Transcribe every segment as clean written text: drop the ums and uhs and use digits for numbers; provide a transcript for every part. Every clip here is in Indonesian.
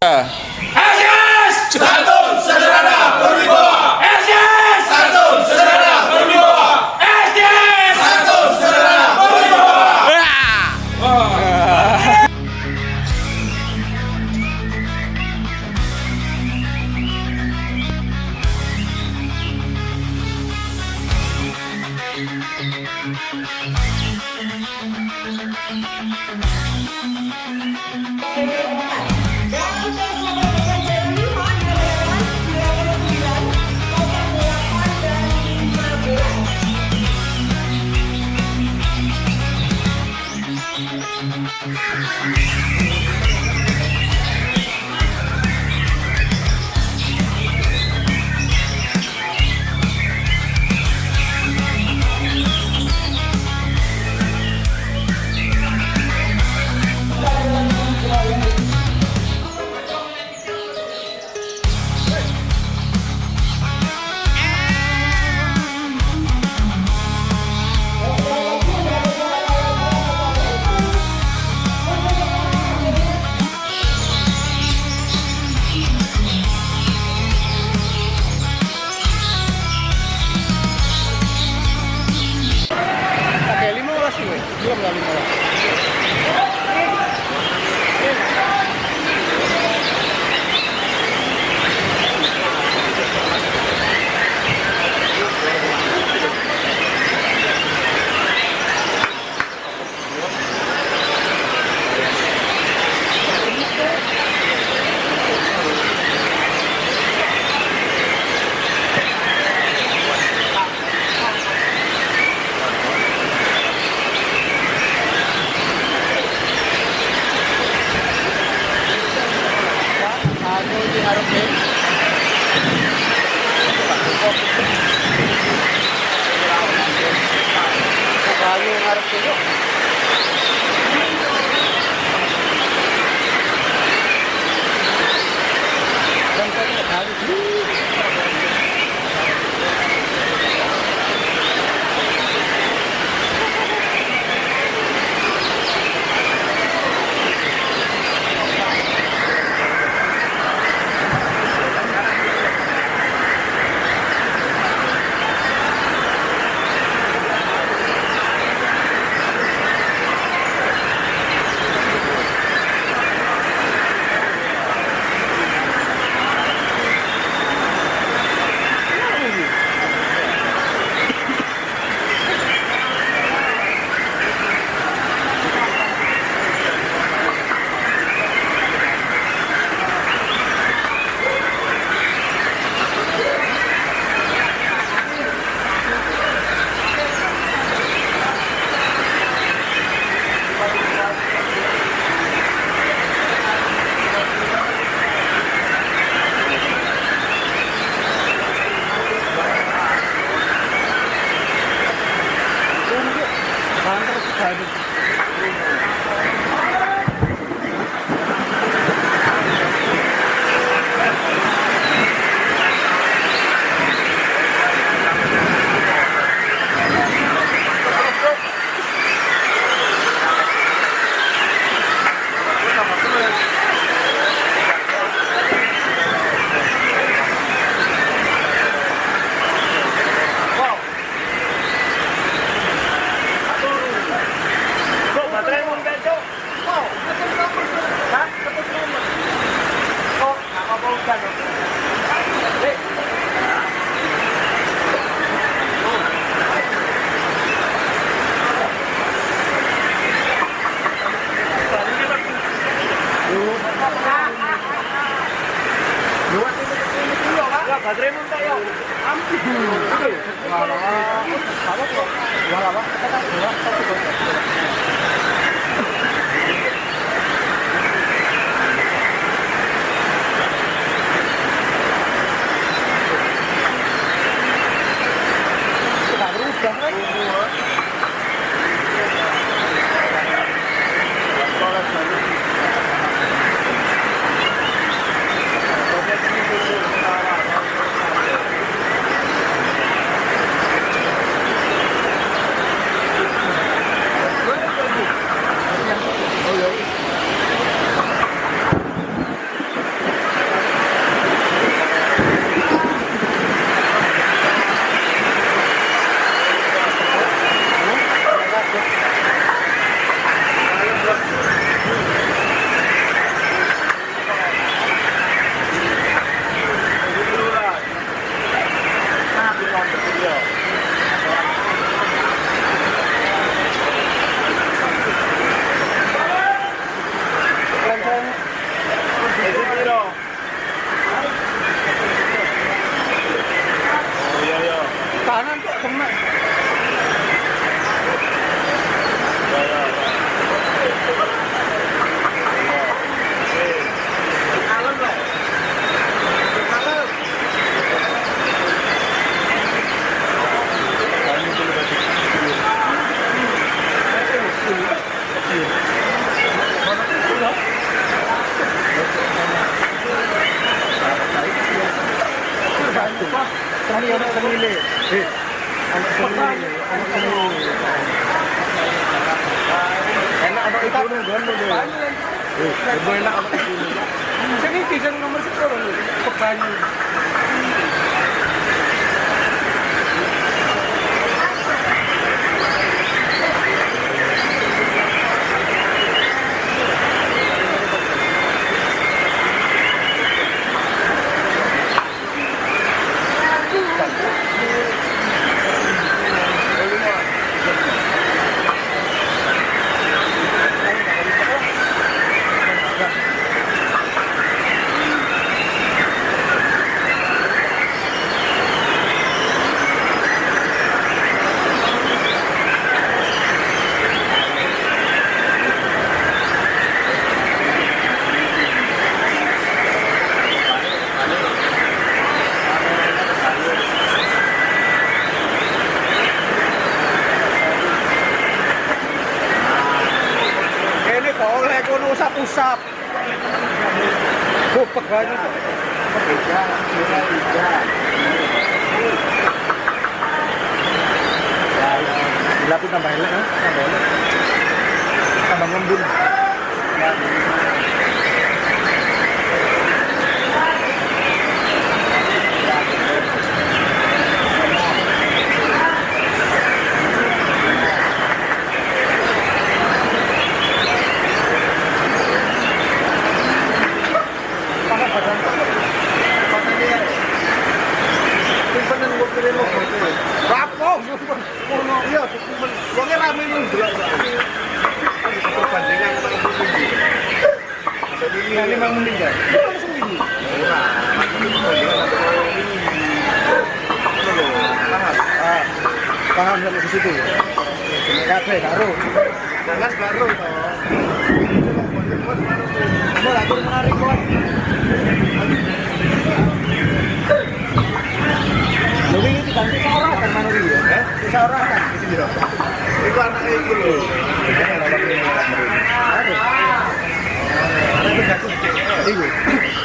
SS santun sederhana berwibawa. SS santun sederhana berwibawa. SS santun sederhana berwibawa. Kali anak pemilih. Anak pemilih. Enak anak itu nih, gondol deh. Lebih enak anak itu. Sini kisah nomor 10 kebanyu. Usap-usap. Pegangan. Dilapin tambah elek kan? Tambah ngembun. Ini memang meninggal. Paham sampai ke situ. Kafe karo. Jangan karo toh. Mau atur menarik kok. Jadi ini diganti seorang kan mana dia? Seorang kan di sini dong. Itu anaknya itu loh.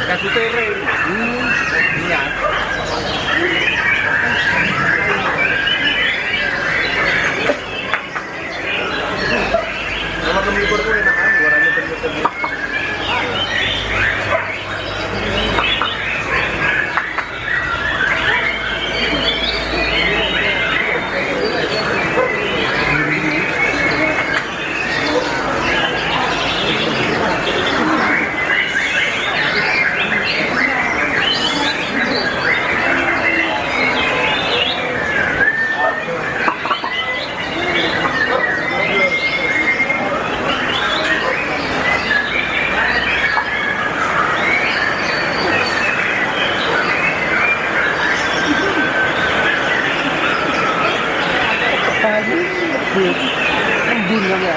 Kasus tere. Iya. Kalau kemibur tuh enak kan, warnanya bener-bener. Embun namanya.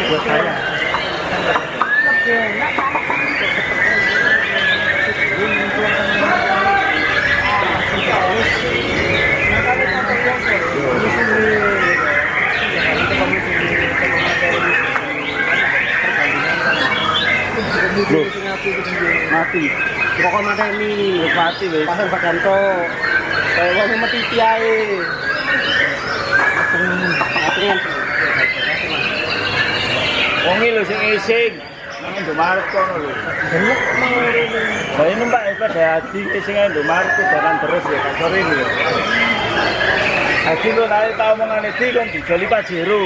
Buat saya. Mati. Pokoknya mati ini mati wis. Pasang Badanto. Kayak wong mati ae. Mati kan. Wong iki lho sing ising. Indomaret kono lho. Lah ini Mbak pada hati sing Indomaret itu jalan terus ya Kak sore ini. Hati lu naik tau omongan itu kan dijoli Pajero.